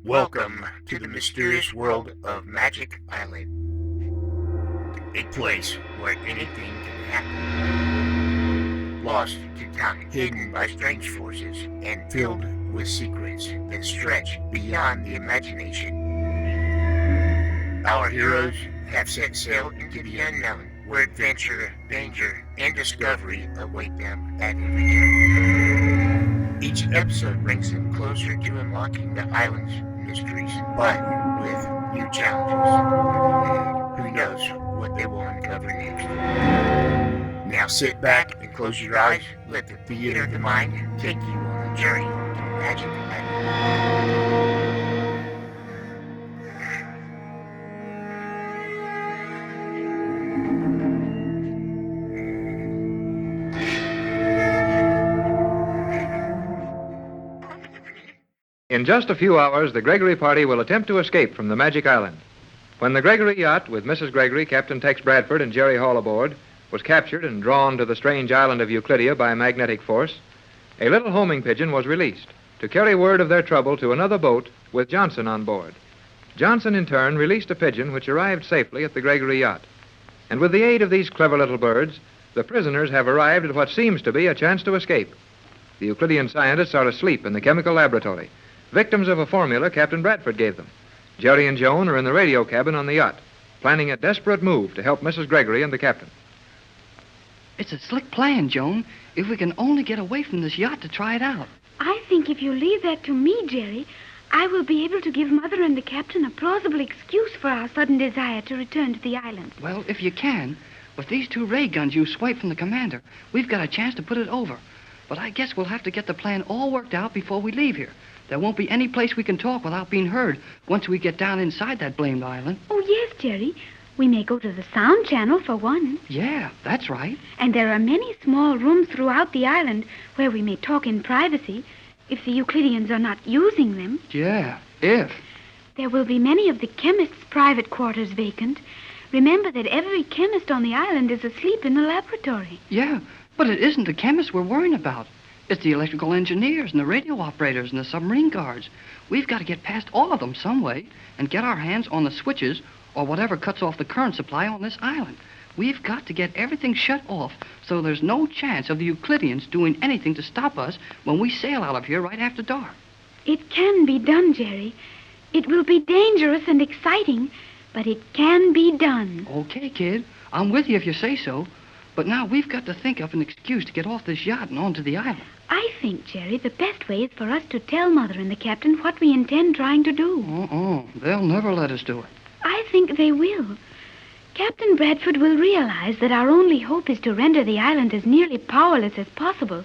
Welcome to the mysterious world of Magic Island, a place where anything can happen. Lost to time, hidden by strange forces, and filled with secrets that stretch beyond the imagination. Our heroes have set sail into the unknown, where adventure, danger, and discovery await them at every turn. Each episode brings them closer to unlocking the island's mysteries, but with new challenges. Who knows what they will uncover next? Now sit back and close your eyes. Let the theater of the mind take you on a journey to Magic Island. In just a few hours, the Gregory party will attempt to escape from the Magic Island. When the Gregory yacht, with Mrs. Gregory, Captain Tex Bradford, and Jerry Hall aboard, was captured and drawn to the strange island of Euclidia by magnetic force, a little homing pigeon was released to carry word of their trouble to another boat with Johnson on board. Johnson, in turn, released a pigeon which arrived safely at the Gregory yacht. And with the aid of these clever little birds, the prisoners have arrived at what seems to be a chance to escape. The Euclidean scientists are asleep in the chemical laboratory, victims of a formula Captain Bradford gave them. Jerry and Joan are in the radio cabin on the yacht, planning a desperate move to help Mrs. Gregory and the captain. It's a slick plan, Joan, if we can only get away from this yacht to try it out. I think if you leave that to me, Jerry, I will be able to give Mother and the captain a plausible excuse for our sudden desire to return to the island. Well, if you can, with these two ray guns you swiped from the commander, we've got a chance to put it over. But I guess we'll have to get the plan all worked out before we leave here. There won't be any place we can talk without being heard once we get down inside that blamed island. Oh, yes, Jerry. We may go to the sound channel, for one. Yeah, that's right. And there are many small rooms throughout the island where we may talk in privacy if the Euclideans are not using them. Yeah, if. There will be many of the chemists' private quarters vacant. Remember that every chemist on the island is asleep in the laboratory. Yeah, but it isn't the chemists we're worrying about. It's the electrical engineers and the radio operators and the submarine guards. We've got to get past all of them some way and get our hands on the switches or whatever cuts off the current supply on this island. We've got to get everything shut off so there's no chance of the Euclideans doing anything to stop us when we sail out of here right after dark. It can be done, Jerry. It will be dangerous and exciting, but it can be done. Okay, kid. I'm with you if you say so. But now we've got to think of an excuse to get off this yacht and onto the island. I think, Jerry, the best way is for us to tell Mother and the captain what we intend trying to do. They'll never let us do it. I think they will. Captain Bradford will realize that our only hope is to render the island as nearly powerless as possible,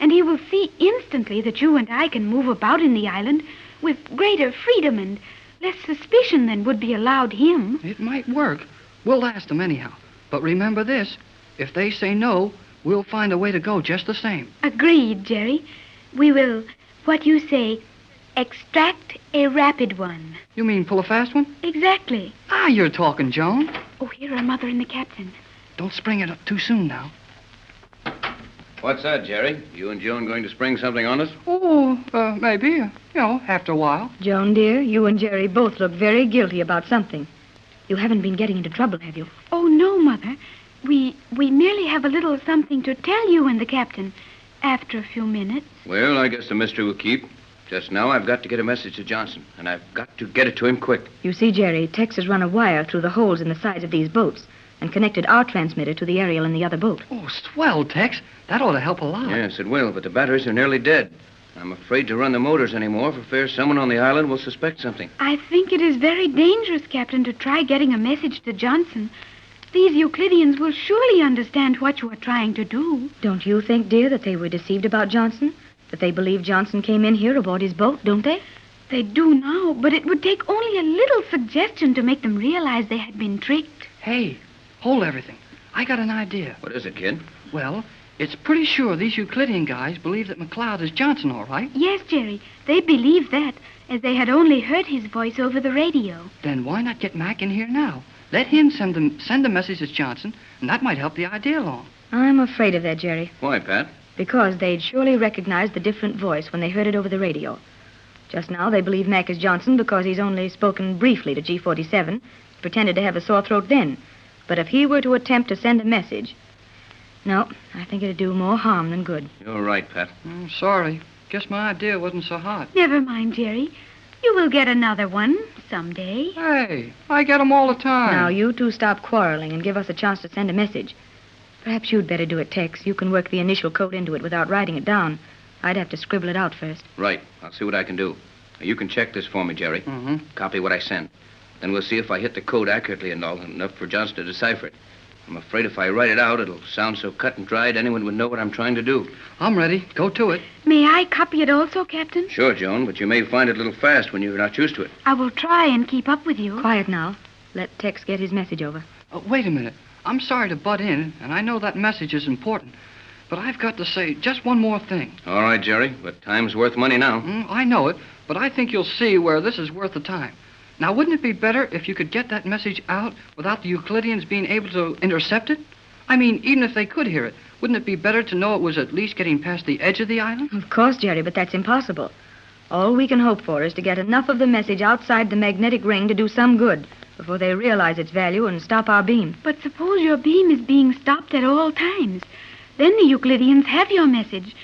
and he will see instantly that you and I can move about in the island with greater freedom and less suspicion than would be allowed him. It might work. We'll last them anyhow. But remember this. If they say no, we'll find a way to go just the same. Agreed, Jerry. We will, what you say, extract a rapid one. You mean pull a fast one? Exactly. You're talking, Joan. Oh, here are Mother and the captain. Don't spring it up too soon now. What's that, Jerry? You and Joan going to spring something on us? Maybe. After a while. Joan, dear, you and Jerry both look very guilty about something. You haven't been getting into trouble, have you? Oh, no, Mother. We merely have a little something to tell you and the captain after a few minutes. Well, I guess the mystery will keep. Just now, I've got to get a message to Johnson, and I've got to get it to him quick. You see, Jerry, Tex has run a wire through the holes in the sides of these boats and connected our transmitter to the aerial in the other boat. Oh, swell, Tex. That ought to help a lot. Yes, it will, but the batteries are nearly dead. I'm afraid to run the motors anymore for fear someone on the island will suspect something. I think it is very dangerous, Captain, to try getting a message to Johnson. These Euclideans will surely understand what you are trying to do. Don't you think, dear, that they were deceived about Johnson? That they believe Johnson came in here aboard his boat, don't they? They do now, but it would take only a little suggestion to make them realize they had been tricked. Hey, hold everything. I got an idea. What is it, kid? Well, it's pretty sure these Euclidean guys believe that McLeod is Johnson, all right? Yes, Jerry. They believe that, as they had only heard his voice over the radio. Then why not get Mac in here now? Let him send the message to Johnson, and that might help the idea along. I'm afraid of that, Jerry. Why, Pat? Because they'd surely recognize the different voice when they heard it over the radio. Just now, they believe Mac is Johnson because he's only spoken briefly to G47, pretended to have a sore throat then. But if he were to attempt to send a message... No, I think it'd do more harm than good. You're right, Pat. Sorry. Guess my idea wasn't so hot. Never mind, Jerry. You will get another one someday. Hey, I get 'em all the time. Now, you two stop quarreling and give us a chance to send a message. Perhaps you'd better do it, Tex. You can work the initial code into it without writing it down. I'd have to scribble it out first. Right. I'll see what I can do. Now, you can check this for me, Jerry. Mm-hmm. Copy what I send. Then we'll see if I hit the code accurately and all enough for Johnson to decipher it. I'm afraid if I write it out, it'll sound so cut and dried anyone would know what I'm trying to do. I'm ready. Go to it. May I copy it also, Captain? Sure, Joan, but you may find it a little fast when you're not used to it. I will try and keep up with you. Quiet now. Let Tex get his message over. Wait a minute. I'm sorry to butt in, and I know that message is important. But I've got to say just one more thing. All right, Jerry, but time's worth money now. I know it, but I think you'll see where this is worth the time. Now, wouldn't it be better if you could get that message out without the Euclideans being able to intercept it? I mean, even if they could hear it, wouldn't it be better to know it was at least getting past the edge of the island? Of course, Jerry, but that's impossible. All we can hope for is to get enough of the message outside the magnetic ring to do some good before they realize its value and stop our beam. But suppose your beam is being stopped at all times. Then the Euclideans have your message.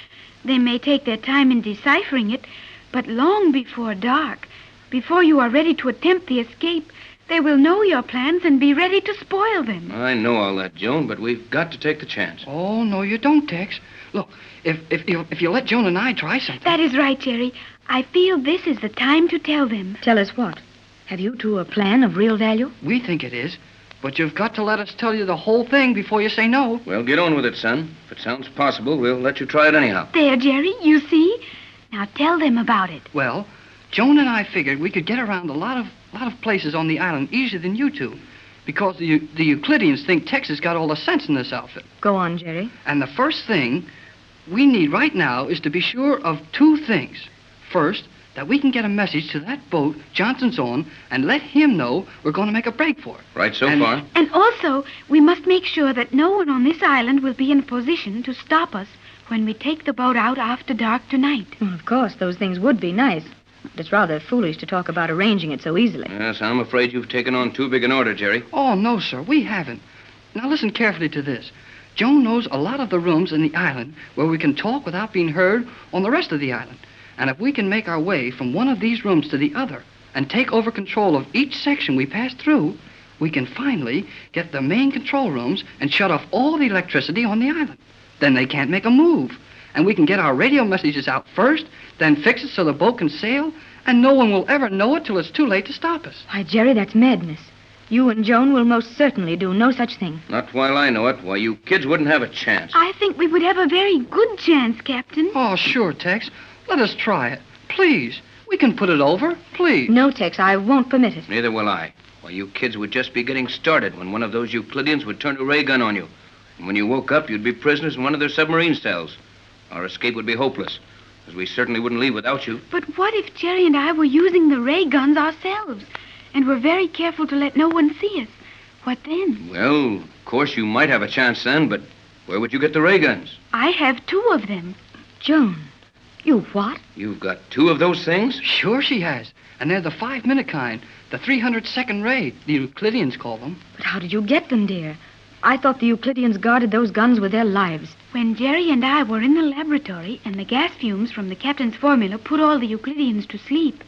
They may take their time in deciphering it, but long before dark, before you are ready to attempt the escape, they will know your plans and be ready to spoil them. I know all that, Joan, but we've got to take the chance. Oh, no, you don't, Tex. Look, if you let Joan and I try something... That is right, Jerry. I feel this is the time to tell them. Tell us what? Have you two a plan of real value? We think it is, but you've got to let us tell you the whole thing before you say no. Well, get on with it, son. If it sounds possible, we'll let you try it anyhow. There, Jerry, you see? Now tell them about it. Well, Joan and I figured we could get around a lot of places on the island easier than you two, because the Euclideans think Tex has got all the sense in this outfit. Go on, Jerry. And the first thing we need right now is to be sure of two things. First, that we can get a message to that boat Johnson's on and let him know we're going to make a break for it. Right so far. And also, we must make sure that no one on this island will be in a position to stop us when we take the boat out after dark tonight. Well, of course, those things would be nice. But it's rather foolish to talk about arranging it so easily. Yes, I'm afraid you've taken on too big an order, Jerry. Oh, no, sir, we haven't. Now listen carefully to this. Joan knows a lot of the rooms in the island where we can talk without being heard on the rest of the island. And if we can make our way from one of these rooms to the other and take over control of each section we pass through, we can finally get the main control rooms and shut off all the electricity on the island. Then they can't make a move. And we can get our radio messages out first, then fix it so the boat can sail, and no one will ever know it till it's too late to stop us. Why, Jerry, that's madness. You and Joan will most certainly do no such thing. Not while I know it. Why, you kids wouldn't have a chance. I think we would have a very good chance, Captain. Oh, sure, Tex. Let us try it. Please. We can put it over. Please. No, Tex, I won't permit it. Neither will I. Why, you kids would just be getting started when one of those Euclideans would turn a ray gun on you. And when you woke up, you'd be prisoners in one of their submarine cells. Our escape would be hopeless, as we certainly wouldn't leave without you. But what if Jerry and I were using the ray guns ourselves and were very careful to let no one see us? What then? Well, of course, you might have a chance then, but where would you get the ray guns? I have 2 of them. Joan, you what? You've got 2 of those things? Sure she has. And they're the 5-minute kind, the 300-second ray, the Euclideans call them. But how did you get them, dear? I thought the Euclideans guarded those guns with their lives. When Jerry and I were in the laboratory and the gas fumes from the captain's formula put all the Euclideans to sleep,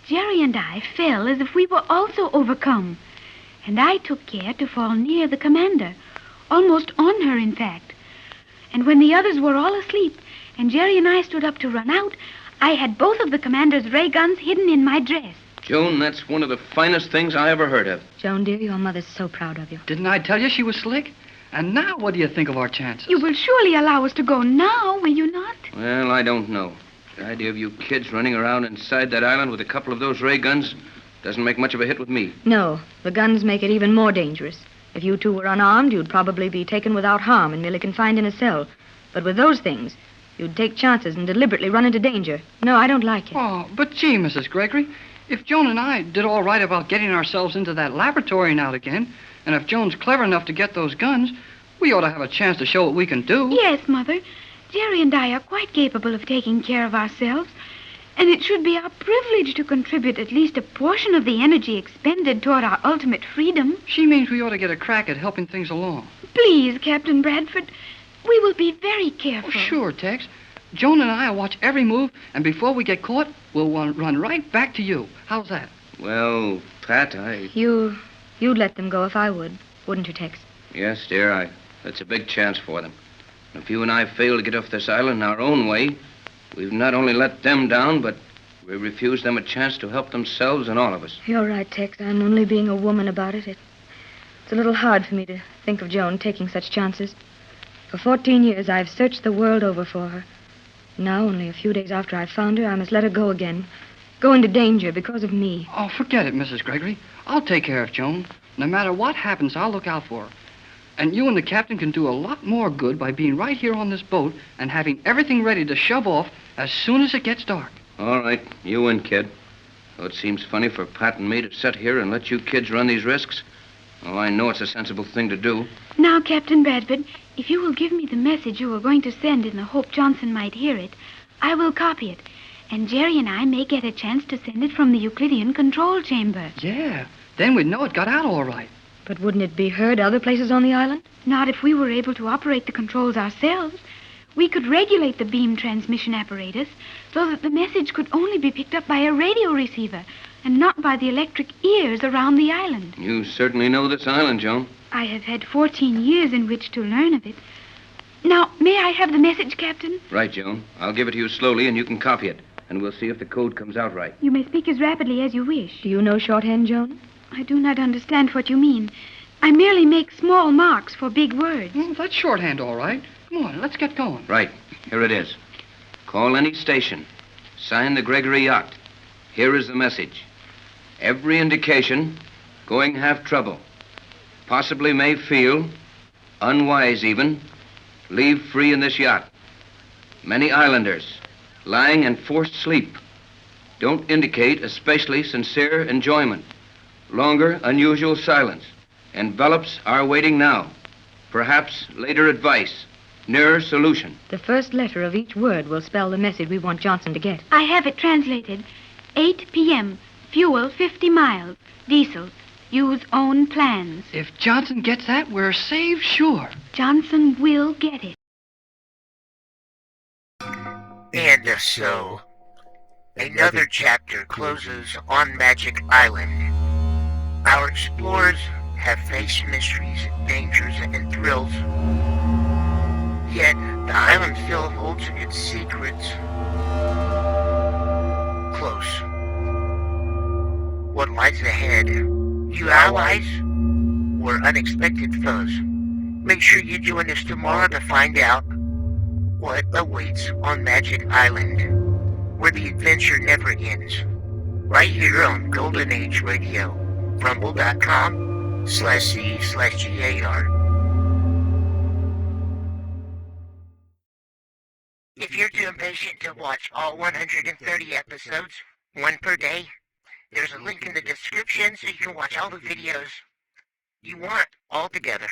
Jerry and I fell as if we were also overcome. And I took care to fall near the commander, almost on her, in fact. And when the others were all asleep and Jerry and I stood up to run out, I had both of the commander's ray guns hidden in my dress. Joan, that's one of the finest things I ever heard of. Joan, dear, your mother's so proud of you. Didn't I tell you she was slick? And now what do you think of our chances? You will surely allow us to go now, will you not? Well, I don't know. The idea of you kids running around inside that island with a couple of those ray guns doesn't make much of a hit with me. No, the guns make it even more dangerous. If you two were unarmed, you'd probably be taken without harm and merely confined in a cell. But with those things, you'd take chances and deliberately run into danger. No, I don't like it. Oh, but gee, Mrs. Gregory, if Joan and I did all right about getting ourselves into that laboratory and out again, and if Joan's clever enough to get those guns, we ought to have a chance to show what we can do. Yes, Mother. Jerry and I are quite capable of taking care of ourselves. And it should be our privilege to contribute at least a portion of the energy expended toward our ultimate freedom. She means we ought to get a crack at helping things along. Please, Captain Bradford, we will be very careful. Oh, sure, Tex. Joan and I will watch every move, and before we get caught, we'll run right back to you. How's that? Well, Pat, You'd let them go if I would, wouldn't you, Tex? Yes, dear, that's a big chance for them. If you and I fail to get off this island our own way, we've not only let them down, but we refuse them a chance to help themselves and all of us. You're right, Tex. I'm only being a woman about it. It's a little hard for me to think of Joan taking such chances. For 14 years, I've searched the world over for her. Now, only a few days after I found her, I must let her go again. Go into danger because of me. Oh, forget it, Mrs. Gregory. I'll take care of Joan. No matter what happens, I'll look out for her. And you and the captain can do a lot more good by being right here on this boat and having everything ready to shove off as soon as it gets dark. All right, you win, kid. Though it seems funny for Pat and me to sit here and let you kids run these risks. Oh, I know it's a sensible thing to do. Now, Captain Bradford, if you will give me the message you were going to send in the hope Johnson might hear it, I will copy it. And Jerry and I may get a chance to send it from the Euclidean control chamber. Yeah, then we'd know it got out all right. But wouldn't it be heard other places on the island? Not if we were able to operate the controls ourselves. We could regulate the beam transmission apparatus so that the message could only be picked up by a radio receiver and not by the electric ears around the island. You certainly know this island, Joan. I have had 14 years in which to learn of it. Now, may I have the message, Captain? Right, Joan. I'll give it to you slowly and you can copy it. And we'll see if the code comes out right. You may speak as rapidly as you wish. Do you know shorthand, Joan? I do not understand what you mean. I merely make small marks for big words. Well, that's shorthand, all right. Come on, let's get going. Right. Here it is. Call any station. Sign the Gregory yacht. Here is the message. Every indication, going have trouble. Possibly may feel, unwise even, leave free in this yacht. Many islanders, lying in forced sleep. Don't indicate especially sincere enjoyment. Longer, unusual silence. Envelops are waiting now. Perhaps later advice. Nearer solution. The first letter of each word will spell the message we want Johnson to get. I have it translated. 8 p.m. Fuel 50 miles. Diesel. Use own plans. If Johnson gets that, we're saved sure. Johnson will get it. And so, another chapter closes on Magic Island. Our explorers have faced mysteries, dangers, and thrills. Yet, the island still holds its secrets close. What lies ahead? New allies? Or unexpected foes? Make sure you join us tomorrow to find out what awaits on Magic Island, where the adventure never ends. Right here on Golden Age Radio, rumble.com/C/GAR. If you're too impatient to watch all 130 episodes, one per day, there's a link in the description so you can watch all the videos you want all together.